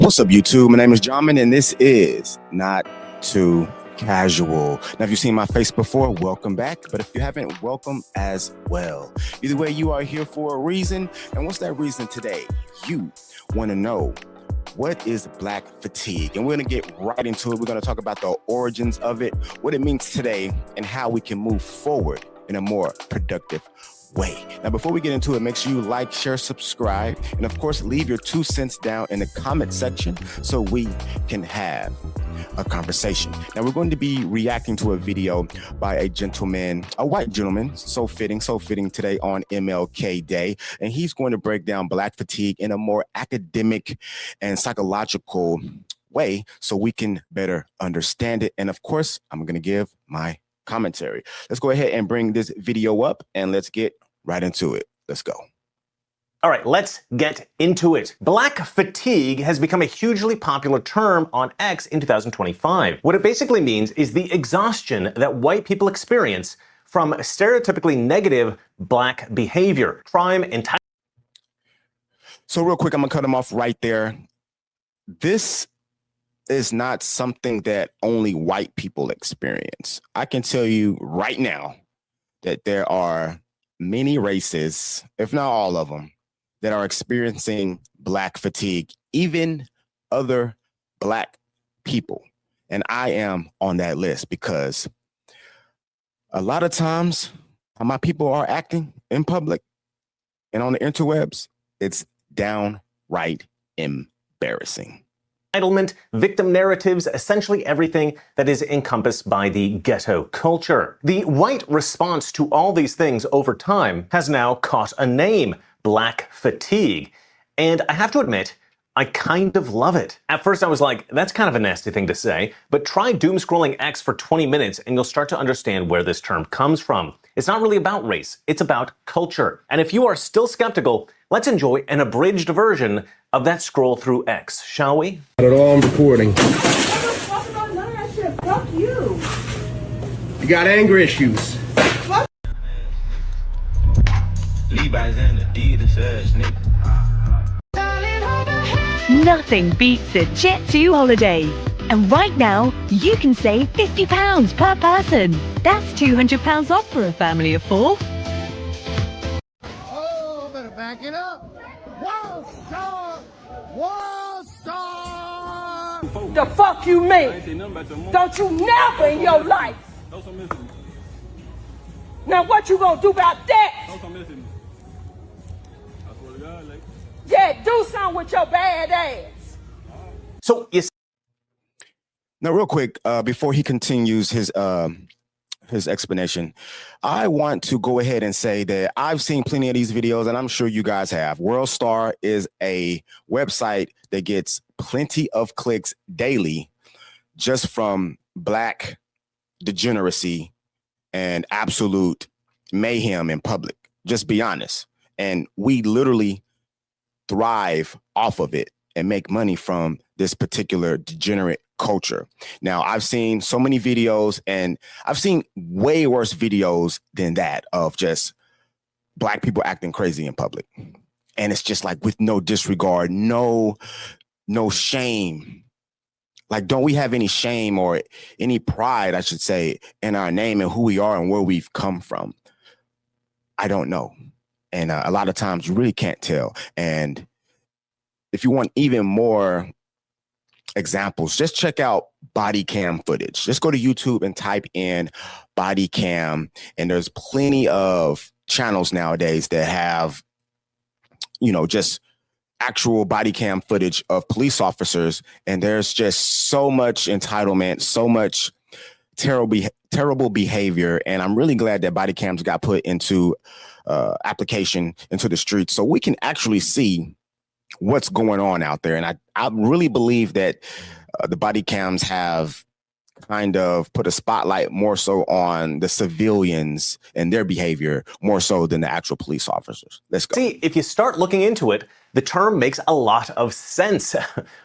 What's up, YouTube? My name is Jamin, and this is Not Too Casual. Now, if you've seen my face before, welcome back. But if you haven't, welcome as well. Either way, you are here for a reason. And what's that reason today? You want to know, what is black fatigue? And we're going to get right into it. We're going to talk about the origins of it, what it means today, and how we can move forward in a more productive way. Now, before we get into it, make sure you like, share, subscribe, and of course, leave your 2 cents down in the comment section so we can have a conversation. Now, we're going to be reacting to a video by a gentleman, a white gentleman, so fitting today on MLK Day, and he's going to break down black fatigue in a more academic and psychological way so we can better understand it. And of course, I'm going to give my commentary. Let's go ahead and bring this video up and let's get right into it. Let's go. All right, let's get into it. Black fatigue has become a hugely popular term on X in 2025. What it basically means is the exhaustion that white people experience from stereotypically negative black behavior, crime, and type. So real quick, I'm gonna cut him off right there. This is not something that only white people experience. I can tell you right now that there are many races, if not all of them, that are experiencing black fatigue, even other black people. And I am on that list because a lot of times how my people are acting in public and on the interwebs, it's downright embarrassing. Entitlement, victim narratives, essentially everything that is encompassed by the ghetto culture. The white response to all these things over time has now caught a name, black fatigue. And I have to admit, I kind of love it. At first I was like, that's kind of a nasty thing to say, but try doom scrolling X for 20 minutes and you'll start to understand where this term comes from. It's not really about race, it's about culture. And if you are still skeptical, let's enjoy an abridged version of that scroll through X, shall we? Not at all, I'm recording. None of that shit. Fuck you. You got anger issues. Levi's and Adidas ass nigga. Nothing beats a Jet2 holiday. And right now, you can save £50 per person. That's £200 off for a family of 4. Oh, better back it up. World star! World star! The fuck you mean? Don't you never in your life. Now what you gonna do about that? Yeah, do something with your bad ass. So Now, real quick, before he continues his explanation, I want to go ahead and say that I've seen plenty of these videos, and I'm sure you guys have. World Star is a website that gets plenty of clicks daily just from black degeneracy and absolute mayhem in public. Just be honest. And we literally thrive off of it and make money from this particular degenerate culture. Now, I've seen so many videos, and I've seen way worse videos than that of just black people acting crazy in public. And it's just like with no disregard, no shame. Like, don't we have any shame or any pride, I should say, in our name and who we are and where we've come from? I don't know. And a lot of times you really can't tell. And if you want even more examples, just check out body cam footage. Just go to YouTube and type in body cam. And there's plenty of channels nowadays that have, just actual body cam footage of police officers. And there's just so much entitlement, so much terrible behavior. And I'm really glad that body cams got put into application into the streets so we can actually see what's going on out there. And I really believe that the body cams have kind of put a spotlight more so on the civilians and their behavior more so than the actual police officers. Let's go. see, if you start looking into it, the term makes a lot of sense.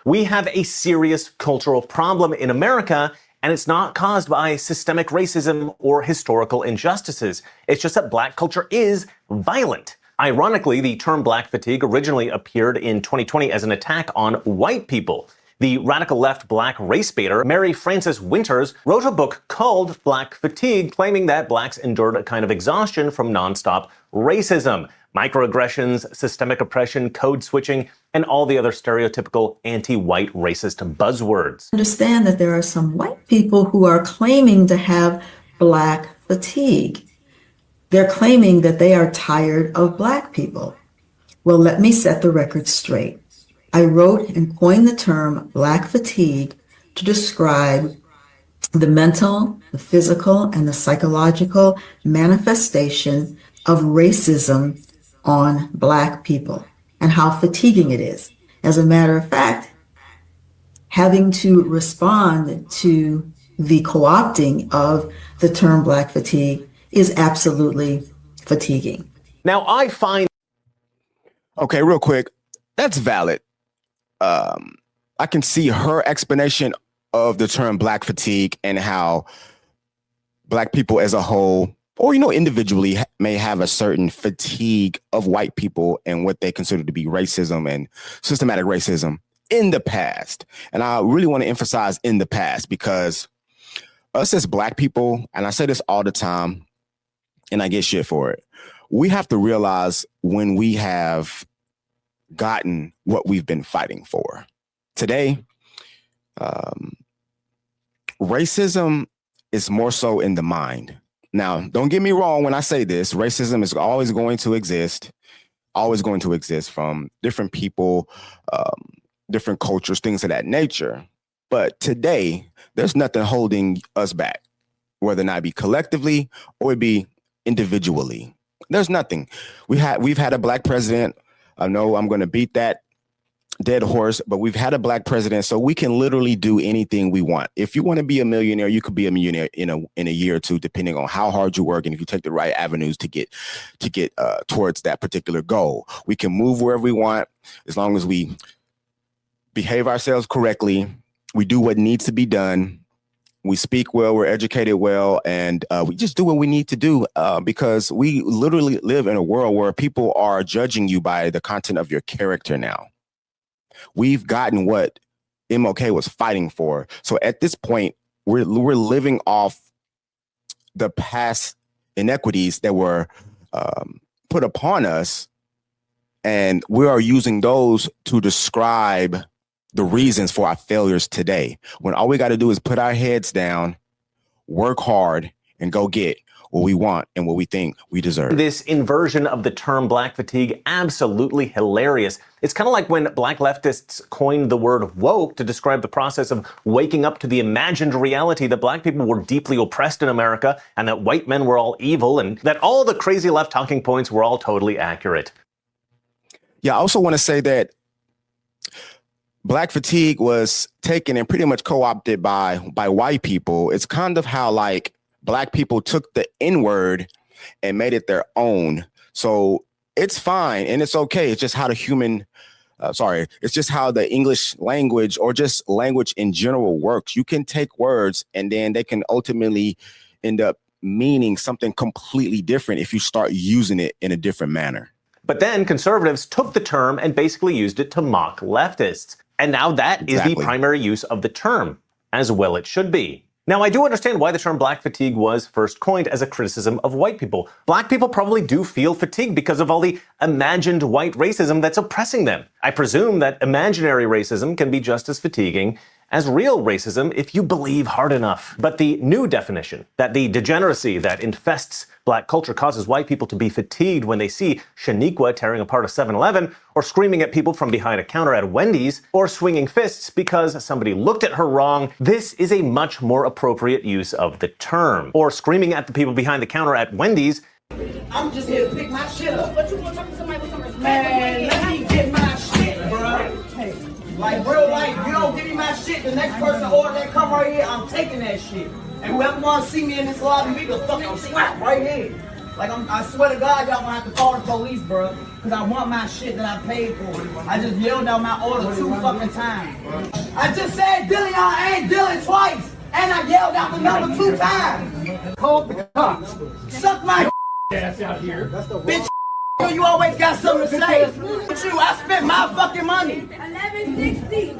We have a serious cultural problem in America, and it's not caused by systemic racism or historical injustices. It's just that black culture is violent. Ironically, the term black fatigue originally appeared in 2020 as an attack on white people. The radical left black race baiter, Mary Frances Winters, wrote a book called Black Fatigue, claiming that blacks endured a kind of exhaustion from nonstop racism, microaggressions, systemic oppression, code switching, and all the other stereotypical anti-white racist buzzwords. Understand that there are some white people who are claiming to have black fatigue. They're claiming that they are tired of black people. Well, let me set the record straight. I wrote and coined the term black fatigue to describe the mental, the physical, and the psychological manifestation of racism on black people and how fatiguing it is. As a matter of fact, having to respond to the co-opting of the term black fatigue is absolutely fatiguing. Now, I find... Okay, real quick, that's valid. I can see her explanation of the term black fatigue and how black people as a whole, or, individually may have a certain fatigue of white people and what they consider to be racism and systematic racism in the past. And I really want to emphasize in the past, because us as black people, and I say this all the time and I get shit for it, we have to realize when we have gotten what we've been fighting for. Today, racism is more so in the mind. Now, don't get me wrong when I say this. Racism is always going to exist from different people, different cultures, things of that nature. But today, there's nothing holding us back, whether or not it be collectively or it be individually. There's nothing. We've had a black president. I know I'm going to beat that dead horse, but we've had a black president, so we can literally do anything we want. If you want to be a millionaire, you could be a millionaire in a year or two, depending on how hard you work and if you take the right avenues to get towards that particular goal. We can move wherever we want as long as we behave ourselves correctly. We do what needs to be done. We speak well, we're educated well, and we just do what we need to do because we literally live in a world where people are judging you by the content of your character now. We've gotten what MLK was fighting for. So at this point, we're living off the past inequities that were put upon us, and we are using those to describe the reasons for our failures today, when all we got to do is put our heads down, work hard, and go get what we want and what we think we deserve. This inversion of the term black fatigue, absolutely hilarious. It's kind of like when black leftists coined the word woke to describe the process of waking up to the imagined reality that black people were deeply oppressed in America and that white men were all evil and that all the crazy left talking points were all totally accurate. Yeah, I also want to say that black fatigue was taken and pretty much co-opted by white people. It's kind of how like black people took the N-word and made it their own. So it's fine and it's okay. It's just how it's just how the English language or just language in general works. You can take words and then they can ultimately end up meaning something completely different if you start using it in a different manner. But then conservatives took the term and basically used it to mock leftists. And now that is the primary use of the term, as well it should be. Now, I do understand why the term black fatigue was first coined as a criticism of white people. Black people probably do feel fatigued because of all the imagined white racism that's oppressing them. I presume that imaginary racism can be just as fatiguing as real racism if you believe hard enough. But the new definition, that the degeneracy that infests black culture causes white people to be fatigued when they see Shaniqua tearing apart a 7-Eleven, or screaming at people from behind a counter at Wendy's, or swinging fists because somebody looked at her wrong, this is a much more appropriate use of the term. Or screaming at the people behind the counter at Wendy's. I'm just here to pick my shit up. But you want to talk to somebody with some respect? Man, let me get my shit, bro. Hey. Like real life, you don't give me my shit, the next person order that come right here, I'm taking that shit. And whoever wants to see me in this lobby, we can fucking slap right here. Like I swear to God, y'all gonna have to call the police, bro. Cause I want my shit that I paid for. I just yelled out my order 2 fucking times. I just said Dilly, I ain't Dilly twice. And I yelled out the number 2 times. Call the cops. Suck my ass out here. bitch. You always got something to say. But you, I spent my fucking money. 1160.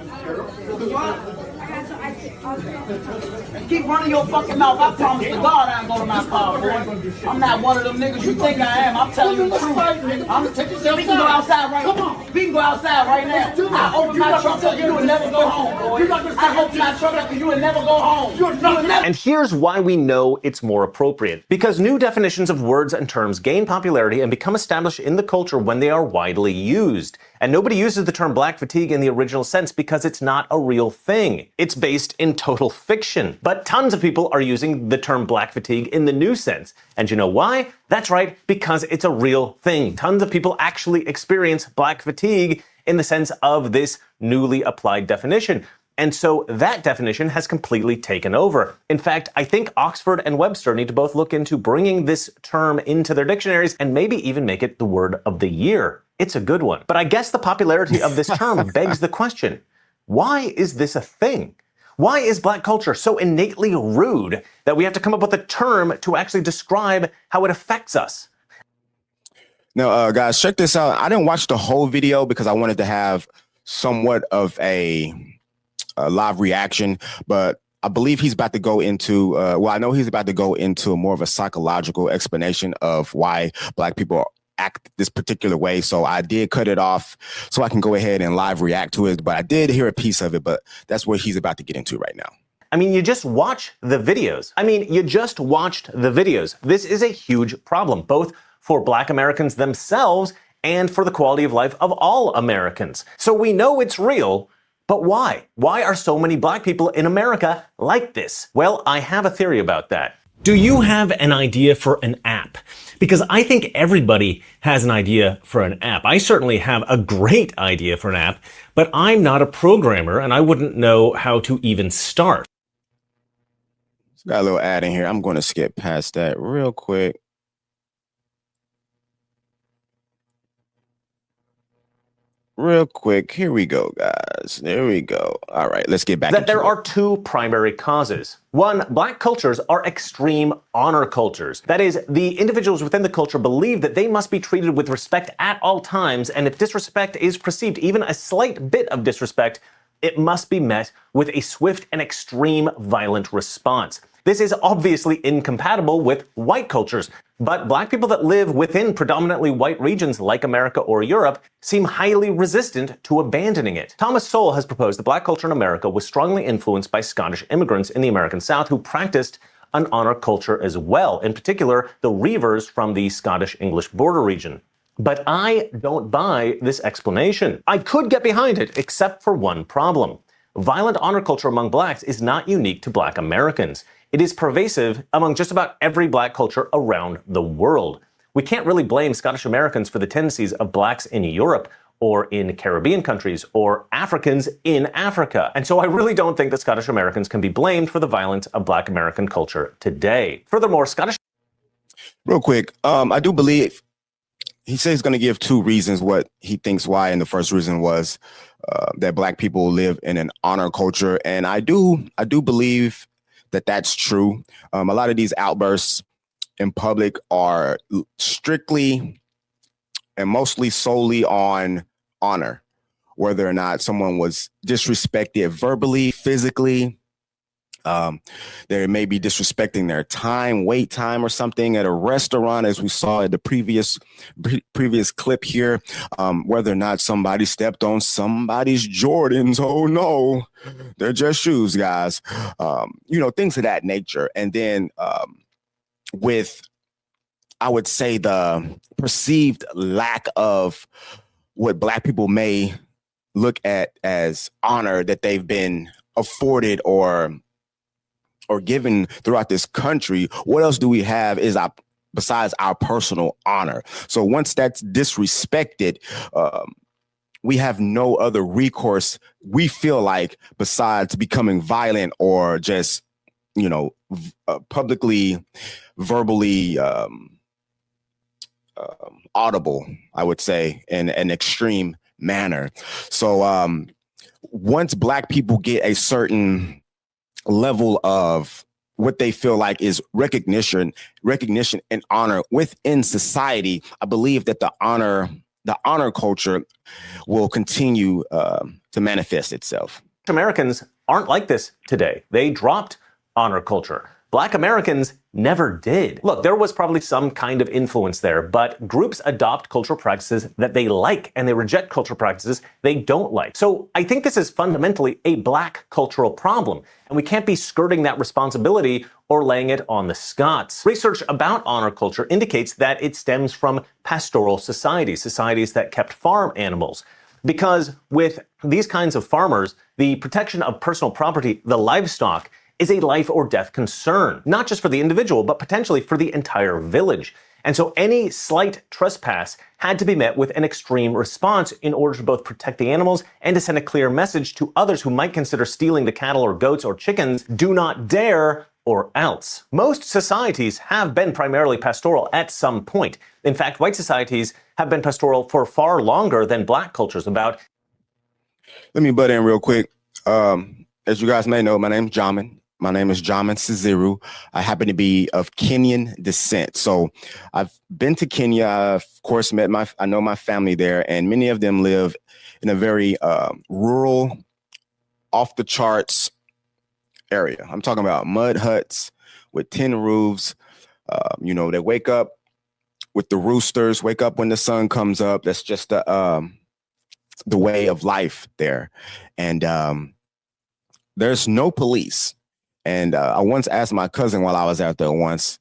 Keep running your fucking mouth. I promise to God I ain't go to my car, boy. I'm not one of them niggas you think I am. I'm telling you the truth. We can go outside right now. We can go outside right now. I open my truck up, you would never go home, boy. I open my truck up, you would never go home. And here's why we know it's more appropriate. Because new definitions of words and terms gain popularity and become established in the culture when they are widely used. And nobody uses the term black fatigue in the original sense because it's not a real thing. It's based in total fiction. But tons of people are using the term black fatigue in the new sense. And you know why? That's right, because it's a real thing. Tons of people actually experience black fatigue in the sense of this newly applied definition. And so that definition has completely taken over. In fact, I think Oxford and Webster need to both look into bringing this term into their dictionaries and maybe even make it the word of the year. It's a good one. But I guess the popularity of this term begs the question, why is this a thing? Why is black culture so innately rude that we have to come up with a term to actually describe how it affects us? Now, guys, check this out. I didn't watch the whole video because I wanted to have somewhat of a live reaction, but I believe he's about to go into, I know he's about to go into more of a psychological explanation of why black people act this particular way. So I did cut it off so I can go ahead and live react to it, but I did hear a piece of it, but that's what he's about to get into right now. I mean, you just watch the videos. This is a huge problem, both for black Americans themselves and for the quality of life of all Americans. So we know it's real, but why? Why are so many black people in America like this? Well, I have a theory about that. Do you have an idea for an app? Because I think everybody has an idea for an app. I certainly have a great idea for an app, but I'm not a programmer and I wouldn't know how to even start. Got a little ad in here. I'm going to skip past that real quick. Real quick, here we go, guys. There we go. All right, let's get back into it. There are two primary causes. One, black cultures are extreme honor cultures. That is, the individuals within the culture believe that they must be treated with respect at all times, and if disrespect is perceived, even a slight bit of disrespect, it must be met with a swift and extreme violent response. This is obviously incompatible with white cultures, but black people that live within predominantly white regions like America or Europe seem highly resistant to abandoning it. Thomas Sowell has proposed that black culture in America was strongly influenced by Scottish immigrants in the American South who practiced an honor culture as well, in particular the Reivers from the Scottish-English border region. But I don't buy this explanation. I could get behind it, except for one problem. Violent honor culture among blacks is not unique to black Americans. It is pervasive among just about every black culture around the world. We can't really blame Scottish Americans for the tendencies of blacks in Europe or in Caribbean countries or Africans in Africa. And so I really don't think that Scottish Americans can be blamed for the violence of black American culture today. Furthermore, Scottish... Real quick, I do believe he says he's going to give two reasons what he thinks why, and the first reason was that black people live in an honor culture, and I do believe that that's true. A lot of these outbursts in public are strictly and mostly solely on honor, whether or not someone was disrespected verbally, physically. They may be disrespecting their time, wait time or something at a restaurant, as we saw in the previous clip here, whether or not somebody stepped on somebody's Jordans. Oh no, they're just shoes, guys. Things of that nature. And then with, I would say, the perceived lack of what black people may look at as honor that they've been afforded or given throughout this country, what else do we have besides our personal honor? So once that's disrespected, we have no other recourse, we feel like, besides becoming violent or just, publicly, verbally audible, I would say, in an extreme manner. So once black people get a certain level of what they feel like is recognition and honor within society, I believe that the honor culture will continue to manifest itself. Americans aren't like this today. They dropped honor culture. Black Americans never did. Look, there was probably some kind of influence there, but groups adopt cultural practices that they like, and they reject cultural practices they don't like. So I think this is fundamentally a black cultural problem, and we can't be skirting that responsibility or laying it on the Scots. Research about honor culture indicates that it stems from pastoral societies, societies that kept farm animals. Because with these kinds of farmers, the protection of personal property, the livestock, is a life or death concern, not just for the individual, but potentially for the entire village. And so any slight trespass had to be met with an extreme response in order to both protect the animals and to send a clear message to others who might consider stealing the cattle or goats or chickens: do not dare, or else. Most societies have been primarily pastoral at some point. In fact, white societies have been pastoral for far longer than black cultures. Let me butt in real quick. As you guys may know, my name is Jamin. My name is Jamin Siziru. I happen to be of Kenyan descent. So I've been to Kenya. I've, of course, I know my family there, and many of them live in a very rural, off the charts area. I'm talking about mud huts with tin roofs. They wake up with the roosters, wake up when the sun comes up. That's just the way of life there. And there's no police. And I once asked my cousin while I was out there once,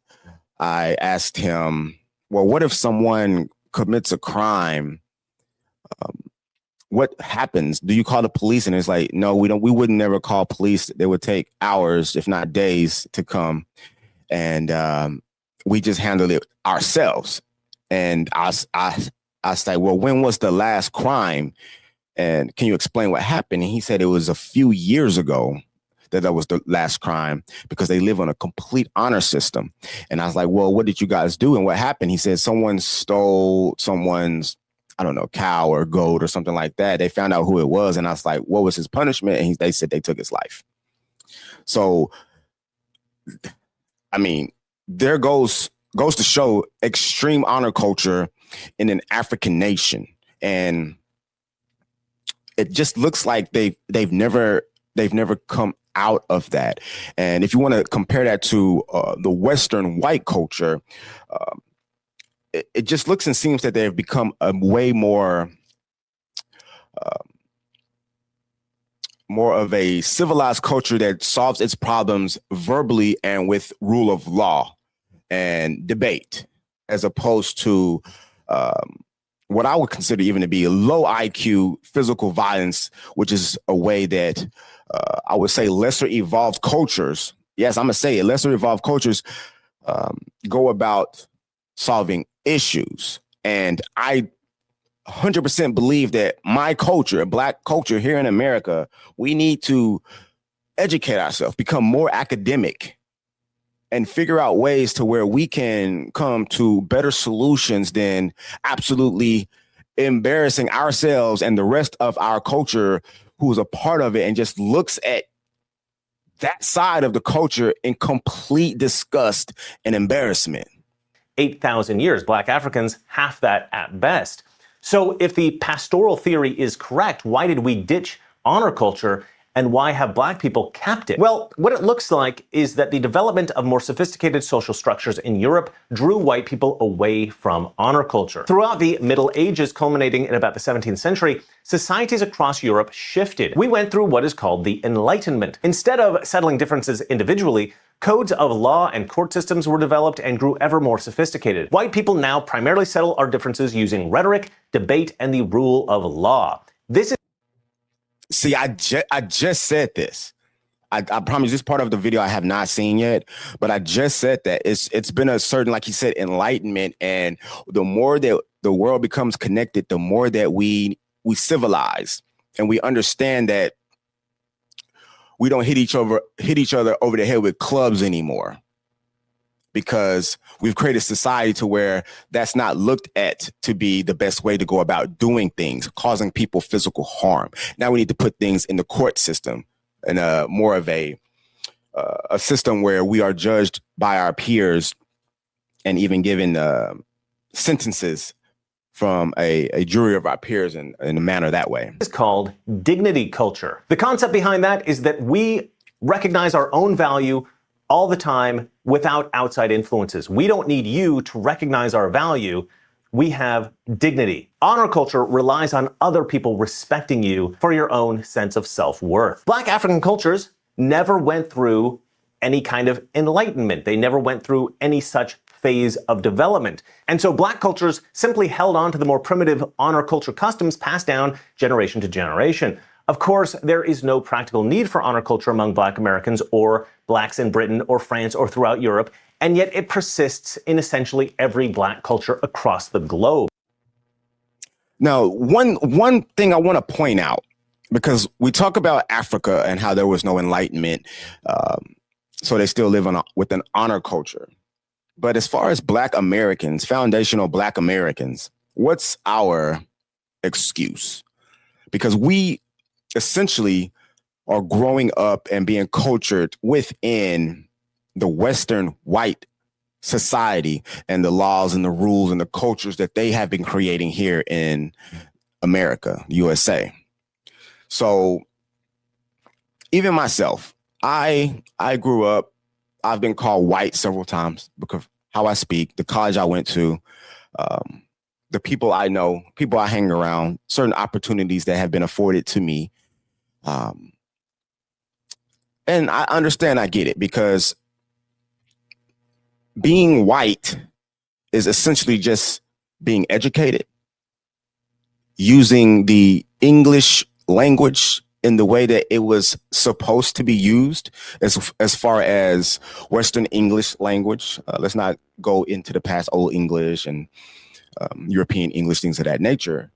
I asked him, well, what if someone commits a crime? What happens? Do you call the police? And it's like, no, we would never call police. They would take hours, if not days, to come. And we just handled it ourselves. And I said, well, when was the last crime? And can you explain what happened? And he said it was a few years ago that was the last crime, because they live on a complete honor system. And I was like, well, what did you guys do? And what happened? He said someone stole someone's, I don't know, cow or goat or something like that. They found out who it was. And I was like, what was his punishment? And they said they took his life. So, I mean, there goes to show extreme honor culture in an African nation. And it just looks like they've never come out of that. And if you want to compare that to the Western white culture, it just looks and seems that they've become a way more of a civilized culture that solves its problems verbally and with rule of law and debate, as opposed to what I would consider even to be a low IQ physical violence, which is a way that I would say lesser evolved cultures, yes, I'm going to say it, lesser evolved cultures go about solving issues. And I 100% believe that my culture, Black culture here in America, we need to educate ourselves, become more academic, and figure out ways to where we can come to better solutions than absolutely embarrassing ourselves and the rest of our culture who's a part of it and just looks at that side of the culture in complete disgust and embarrassment. 8,000 years, Black Africans, half that at best. So if the pastoral theory is correct, why did we ditch honor culture? And why have Black people kept it? Well, what it looks like is that the development of more sophisticated social structures in Europe drew white people away from honor culture. Throughout the Middle Ages, culminating in about the 17th century, societies across Europe shifted. We went through what is called the Enlightenment. Instead of settling differences individually, codes of law and court systems were developed and grew ever more sophisticated. White people now primarily settle our differences using rhetoric, debate, and the rule of law. This is See, I just said this. I promise this part of the video I have not seen yet, but I just said that it's been a certain, like you said, enlightenment. And the more that the world becomes connected, the more that we civilize and we understand that we don't hit each other over the head with clubs anymore, because we've created society to where that's not looked at to be the best way to go about doing things, causing people physical harm. Now we need to put things in the court system in a more of a a system where we are judged by our peers and even given sentences from a jury of our peers in a manner that way. It's called dignity culture. The concept behind that is that we recognize our own value all the time without outside influences. We don't need you to recognize our value. We have dignity. Honor culture relies on other people respecting you for your own sense of self-worth. Black African cultures never went through any kind of enlightenment. They never went through any such phase of development. And so Black cultures simply held on to the more primitive honor culture customs passed down generation to generation. Of course, there is no practical need for honor culture among Black Americans or Blacks in Britain or France or throughout Europe, and yet it persists in essentially every Black culture across the globe. Now, one thing I want to point out, because we talk about Africa and how there was no enlightenment, so they still live with an honor culture. But as far as Black Americans, foundational Black Americans, what's our excuse? Because we essentially are growing up and being cultured within the Western white society and the laws and the rules and the cultures that they have been creating here in America, USA. So even myself, I grew up, I've been called white several times because of how I speak, the college I went to, the people I know, people I hang around, certain opportunities that have been afforded to me. And I understand, I get it, because being white is essentially just being educated, using the English language in the way that it was supposed to be used, as far as Western English language. Let's not go into the past Old English and European English, things of that nature.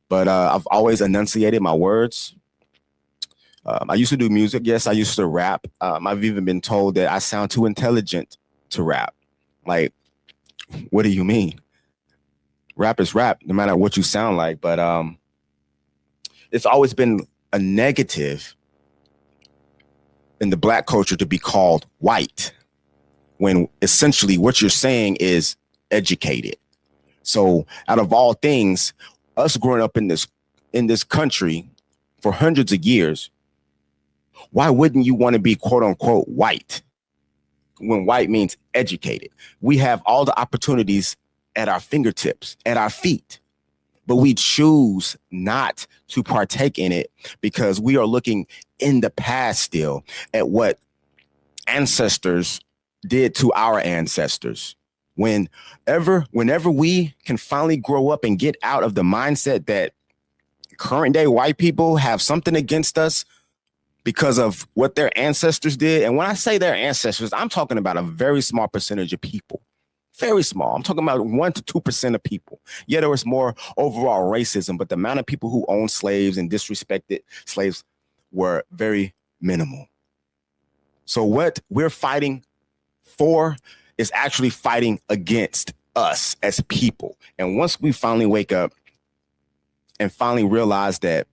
But I've always enunciated my words. I used to do music. Yes, I used to rap. I've even been told that I sound too intelligent to rap. Like, what do you mean? Rap is rap, no matter what you sound like. But it's always been a negative in the Black culture to be called white, when essentially what you're saying is educated. So out of all things, us growing up in this country for hundreds of years, why wouldn't you want to be quote unquote white when white means educated? We have all the opportunities at our fingertips, at our feet, but we choose not to partake in it because we are looking in the past still at what ancestors did to our ancestors. Whenever we can finally grow up and get out of the mindset that current day white people have something against us because of what their ancestors did. And when I say their ancestors, I'm talking about a very small percentage of people. Very small. I'm talking about 1 to 2% of people. Yeah, there was more overall racism, but the amount of people who owned slaves and disrespected slaves were very minimal. So what we're fighting for is actually fighting against us as people. And once we finally wake up and finally realize that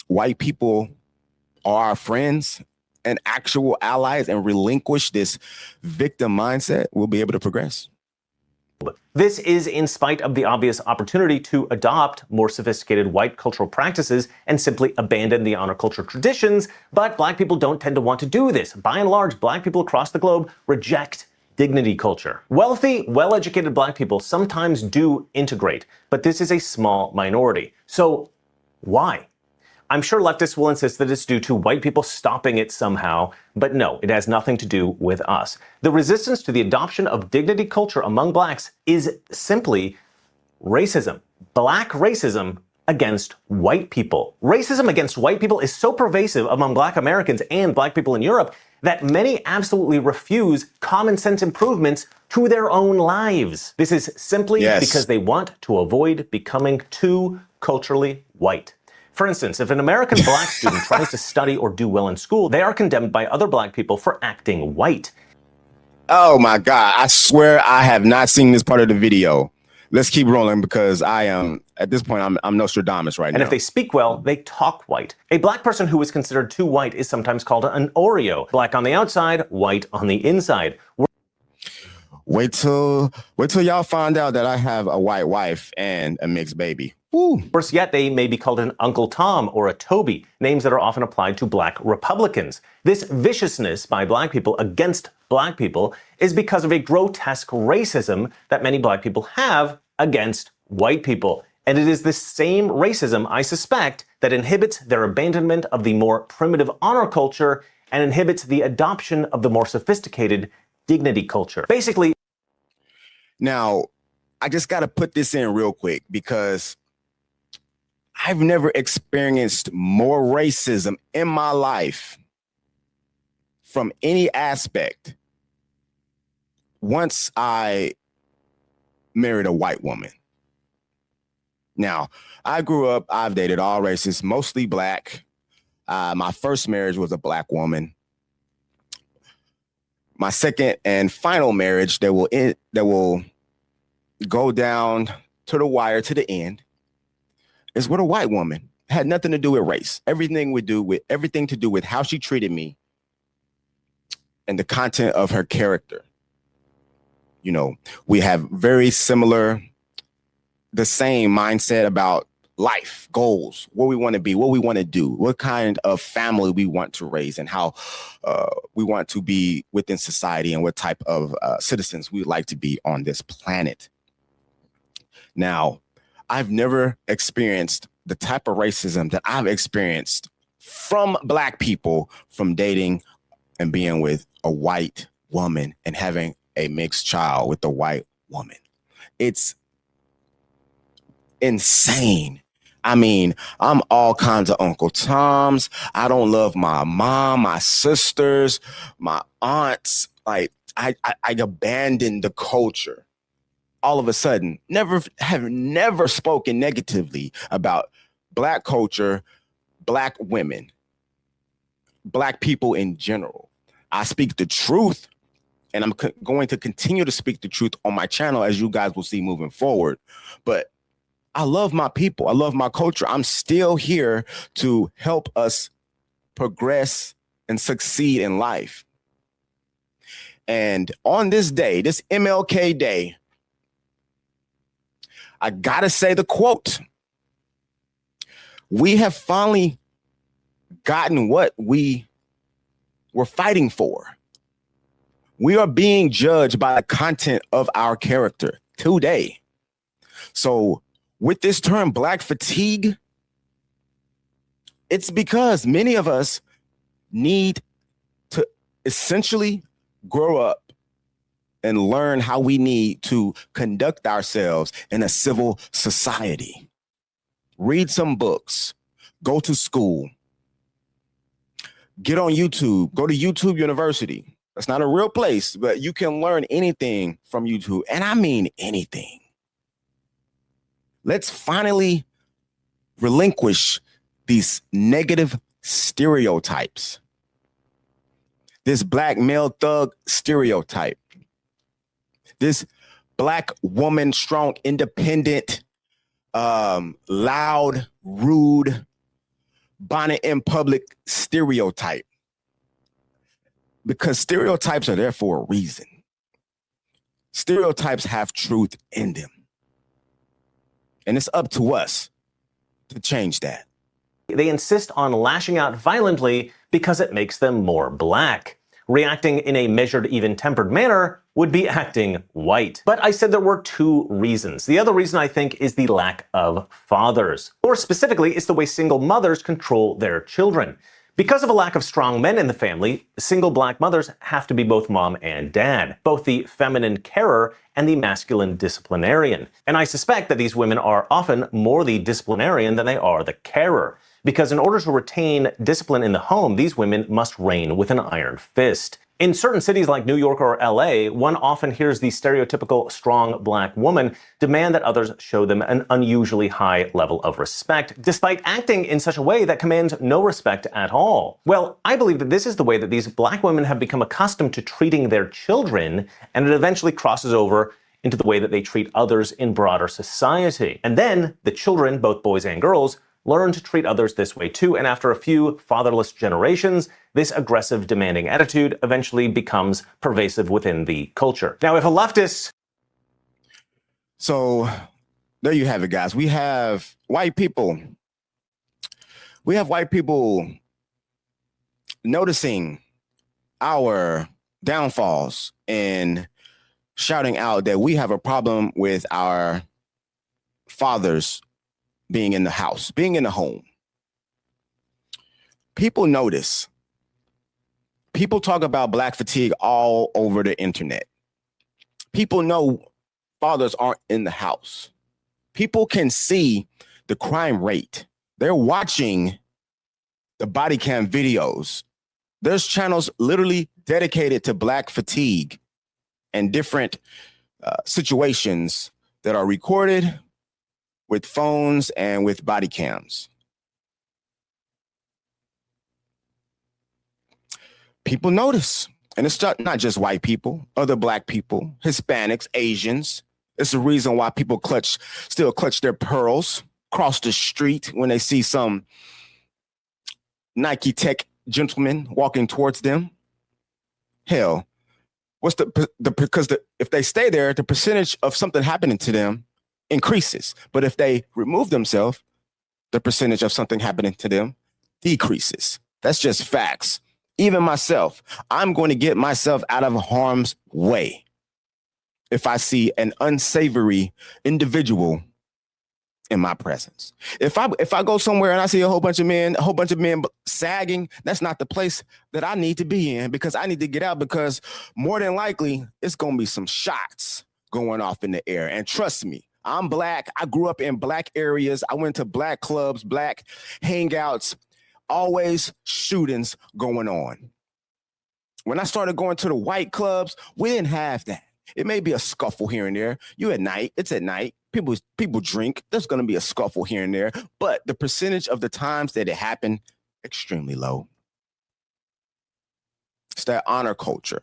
white people are our friends and actual allies and relinquish this victim mindset, we'll be able to progress. This is in spite of the obvious opportunity to adopt more sophisticated white cultural practices and simply abandon the honor culture traditions, but Black people don't tend to want to do this. By and large, Black people across the globe reject dignity culture. Wealthy, well-educated Black people sometimes do integrate, but this is a small minority. So why? I'm sure leftists will insist that it's due to white people stopping it somehow, but no, it has nothing to do with us. The resistance to the adoption of dignity culture among Blacks is simply racism. Black racism against white people. Racism against white people is so pervasive among Black Americans and Black people in Europe that many absolutely refuse common sense improvements to their own lives. This is simply because they want to avoid becoming too culturally white. For instance, if an American Black student tries to study or do well in school, they are condemned by other Black people for acting white. Oh my God, I swear I have not seen this part of the video. let's keep rolling because I am at this point I'm Nostradamus right now. And if they speak well, they talk white. A black person who is considered too white is sometimes called an Oreo. Black on the outside, white on the inside. Wait till y'all find out that I have a white wife and a mixed baby. Woo. Worse yet, they may be called an Uncle Tom or a Toby, names that are often applied to black Republicans. This viciousness by black people against black people is because of a grotesque racism that many black people have against white people. And it is this same racism, I suspect, that inhibits their abandonment of the more primitive honor culture and inhibits the adoption of the more sophisticated dignity culture. Basically, now, I just got to put this in real quick because I've never experienced more racism in my life from any aspect once I married a white woman. Now, I grew up, I've dated all races, mostly black. My first marriage was a black woman. My second and final marriage that will go down to the wire to the end is with a white woman. It had nothing to do with race. Everything to do with how she treated me and the content of her character. You know, we have very similar, the same mindset about life, goals, where we want to be, what we want to do, what kind of family we want to raise, and how we want to be within society, and what type of citizens we like to be on this planet. Now, I've never experienced the type of racism that I've experienced from black people from dating and being with a white woman and having a mixed child with a white woman. It's insane. I mean, I'm all kinds of Uncle Toms. I don't love my mom, my sisters, my aunts. Like I abandoned the culture. All of a sudden, never spoken negatively about black culture, black women, black people in general. I speak the truth, and I'm going to continue to speak the truth on my channel, as you guys will see moving forward. But I love my people. I love my culture. I'm still here to help us progress and succeed in life. And on this day, this MLK Day, I gotta say the quote. We have finally gotten what we were fighting for. We are being judged by the content of our character today. So with this term black fatigue, it's because many of us need to essentially grow up and learn how we need to conduct ourselves in a civil society. Read some books, go to school, get on YouTube, go to YouTube University. That's not a real place, but you can learn anything from YouTube. And I mean anything. Let's finally relinquish these negative stereotypes. This black male thug stereotype. This black woman, strong, independent, loud, rude, bonnet in public stereotype. Because stereotypes are there for a reason. Stereotypes have truth in them. And it's up to us to change that. they insist on lashing out violently because it makes them more black. Reacting in a measured, even-tempered manner would be acting white. But I said there were two reasons. The other reason, I think, is the lack of fathers. More specifically, it's the way single mothers control their children. Because of a lack of strong men in the family, single black mothers have to be both mom and dad, both the feminine carer and the masculine disciplinarian. And I suspect that these women are often more the disciplinarian than they are the carer. Because in order to retain discipline in the home, these women must reign with an iron fist. In certain cities like New York or LA, one often hears the stereotypical strong black woman demand that others show them an unusually high level of respect, despite acting in such a way that commands no respect at all. Well, I believe that this is the way that these black women have become accustomed to treating their children, and it eventually crosses over into the way that they treat others in broader society. And then the children, both boys and girls, learn to treat others this way too, and after a few fatherless generations, this aggressive, demanding attitude eventually becomes pervasive within the culture. Now, if a leftist... So there you have it, guys. We have white people. We have white people noticing our downfalls and shouting out that we have a problem with our fathers being in the house, being in the home. People notice. People talk about black fatigue all over the internet. People know fathers aren't in the house. People can see the crime rate. They're watching the body cam videos. There's channels literally dedicated to black fatigue and different situations that are recorded with phones and with body cams. People notice, and it's not just white people, other black people, Hispanics, Asians. It's the reason why people still clutch their pearls, cross the street when they see some Nike Tech gentleman walking towards them. Hell, if they stay there, the percentage of something happening to them increases. But if they remove themselves, the percentage of something happening to them decreases. That's just facts. Even myself, I'm going to get myself out of harm's way if I see an unsavory individual in my presence. If I go somewhere and I see a whole bunch of men sagging, that's not the place that I need to be in, because I need to get out, because more than likely it's going to be some shots going off in the air. And trust me, I'm black. I grew up in black areas. I went to black clubs, black hangouts, always shootings going on. When I started going to the white clubs, we didn't have that. It may be a scuffle here and there. It's at night. People drink. There's going to be a scuffle here and there. But the percentage of the times that it happened, extremely low. It's that honor culture.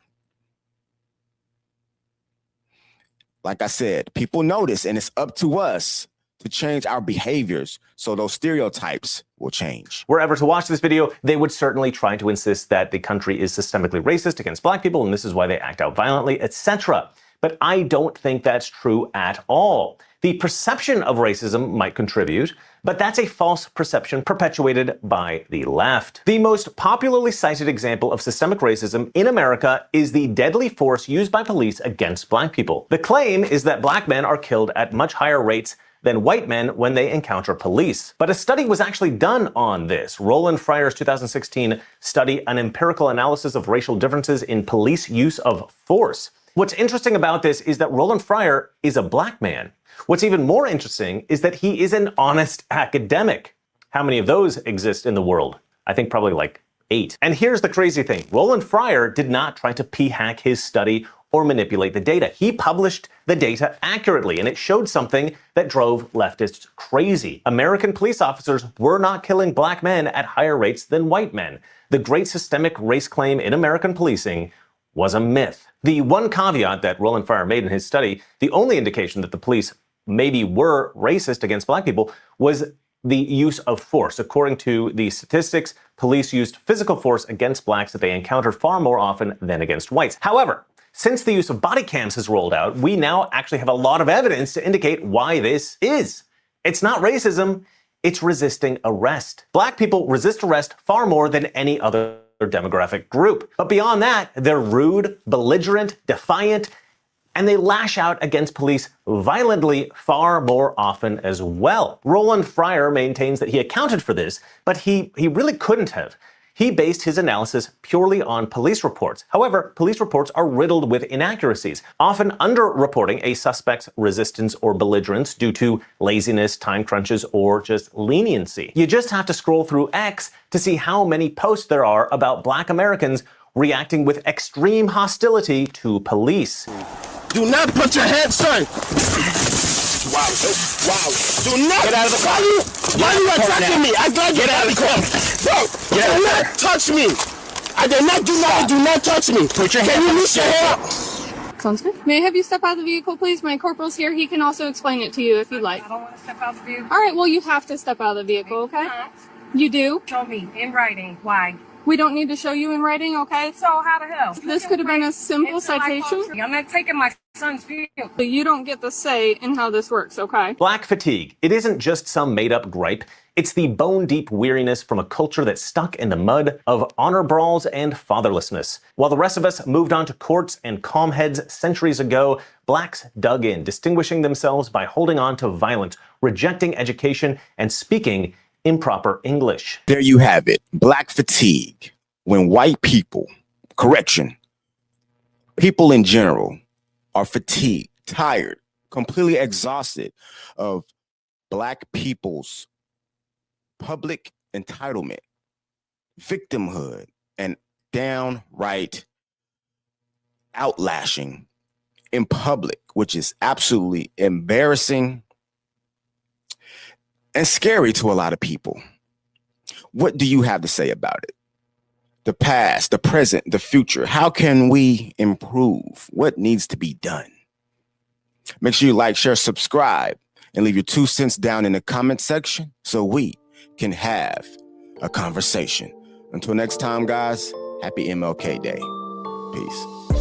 Like I said, people notice, and it's up to us to change our behaviors so those stereotypes will change. Were ever to watch this video, they would certainly try to insist that the country is systemically racist against black people, and this is why they act out violently, etc. But I don't think that's true at all. The perception of racism might contribute, but that's a false perception perpetuated by the left. The most popularly cited example of systemic racism in America is the deadly force used by police against black people. The claim is that black men are killed at much higher rates than white men when they encounter police. But a study was actually done on this. Roland Fryer's 2016 study, An Empirical Analysis of Racial Differences in Police Use of Force. What's interesting about this is that Roland Fryer is a black man. What's even more interesting is that he is an honest academic. How many of those exist in the world? I think probably like 8. And here's the crazy thing. Roland Fryer did not try to p-hack his study or manipulate the data. He published the data accurately, and it showed something that drove leftists crazy. American police officers were not killing black men at higher rates than white men. The great systemic race claim in American policing was a myth. The one caveat that Roland Fryer made in his study, the only indication that the police maybe were racist against black people, was the use of force. According to the statistics, police used physical force against blacks that they encountered far more often than against whites. However, since the use of body cams has rolled out, we now actually have a lot of evidence to indicate why this is. It's not racism, it's resisting arrest. Black people resist arrest far more than any other demographic group. But beyond that, they're rude, belligerent, defiant, and they lash out against police violently far more often as well. Roland Fryer maintains that he accounted for this, but he really couldn't have. He based his analysis purely on police reports. However, police reports are riddled with inaccuracies, often underreporting a suspect's resistance or belligerence due to laziness, time crunches, or just leniency. You just have to scroll through X to see how many posts there are about black Americans reacting with extreme hostility to police. Do not put your hands, son. Wow. Do not. Get out of the car. Why are you attacking me? I got you. Get out of the car. Bro, do not touch me. I did not do nothing. Do not touch me. Put your hand. Can you reach your hand? Sounds good. May I have you step out of the vehicle, please? My corporal's here. He can also explain it to you if you'd like. I don't want to step out the vehicle. All right, well, you have to step out of the vehicle, okay? You do? Show me in writing. Why? We don't need to show you in writing, okay? So how the hell? This could have been a simple citation. I'm not taking my son's vehicle. But you don't get the say in how this works, okay? Black fatigue. It isn't just some made-up gripe. It's the bone-deep weariness from a culture that's stuck in the mud of honor brawls and fatherlessness. While the rest of us moved on to courts and calm heads centuries ago, blacks dug in, distinguishing themselves by holding on to violence, rejecting education, and speaking improper English. There you have it. Black fatigue. When white people, people in general are fatigued, tired, completely exhausted of black people's public entitlement, victimhood, and downright outlashing in public, which is absolutely embarrassing and scary to a lot of people. What do you have to say about it? The past, the present, the future. How can we improve? What needs to be done? Make sure you like, share, subscribe, and leave your 2 cents down in the comment section so we can have a conversation. Until next time, guys, happy MLK Day. Peace.